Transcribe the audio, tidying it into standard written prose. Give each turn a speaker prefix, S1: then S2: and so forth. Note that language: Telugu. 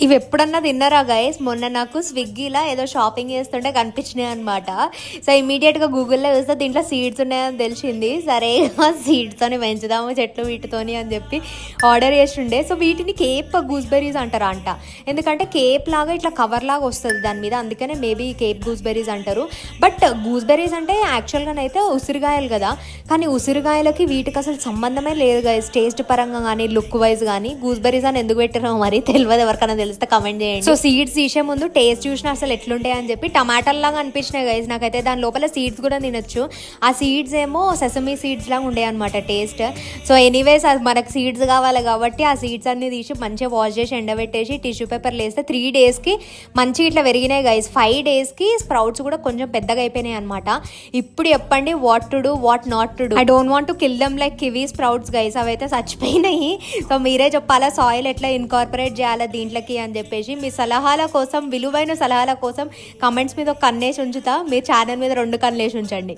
S1: ఇవి ఎప్పుడన్నా తిన్నారా గైస్? మొన్న నాకు స్విగ్గీలో ఏదో షాపింగ్ చేస్తుంటే కనిపించినాయి అనమాట. సో ఇమీడియట్గా గూగుల్లో చూస్తే దీంట్లో సీడ్స్ ఉన్నాయని తెలిసింది. సరే సీడ్స్తోని పెంచుదాము చెట్లు వీటితోని అని చెప్పి ఆర్డర్ చేస్తుండే. సో వీటిని కేప్ గూస్బెర్రీస్ అంటారా అంట, ఎందుకంటే కేప్ లాగా ఇట్లా కవర్ లాగా వస్తుంది దాని మీద, అందుకనే మేబీ కేప్ గూస్బెర్రీస్ అంటారు. బట్ గూస్బెర్రీస్ అంటే యాక్చువల్గానైతే ఉసిరికాయలు కదా, కానీ ఉసిరికాయలకి వీటికి అసలు సంబంధమే లేదు గైస్. టేస్ట్ పరంగా కానీ లుక్ వైజ్ కానీ గూస్బెర్రీస్ అని ఎందుకు పెట్టారో మరి తెలియదు, ఎవరికైనా తెలిస్తే కమెంట్ చేయండి. సో సీడ్స్ తీసే ముందు టేస్ట్ చూసిన అసలు ఎట్లుంటాయి అని చెప్పి టమాటాలు లాగా అనిపించినాయి గైస్ నాకైతే. దాని లోపల సీడ్స్ కూడా తినొచ్చు. ఆ సీడ్స్ ఏమో సెసమీ సీడ్స్ లాగా ఉండే అనమాట టేస్ట్. సో ఎనీవేస్ మనకు సీడ్స్ కావాలి కాబట్టి ఆ సీడ్స్ అన్ని తీసి మంచిగా వాష్ చేసి ఎండబెట్టేసి టిష్యూ పేపర్లు వేస్తే 3 డేస్కి మంచిగా ఇట్లా పెరిగినాయి గైస్. 5 డేస్కి స్ప్రౌట్స్ కూడా కొంచెం పెద్దగా అయిపోయినాయి అనమాట. ఇప్పుడు చెప్పండి what to do, what not to do. I don't want to kill them like kiwi sprouts guys, అవైతే చచ్చిపోయినాయి. సో మీరే చెప్పాలా సాయిల్ ఎట్లా ఇన్కార్పొరేట్ చేయాలా దీంట్లోకి అని చెప్పేసి. మీ సలహాల కోసం, విలువైన సలహాల కోసం కమెంట్స్ మీద ఒక కన్నేసి ఉంచుతా. మీ ఛానల్ మీద 2 కన్నేసి ఉంచండి.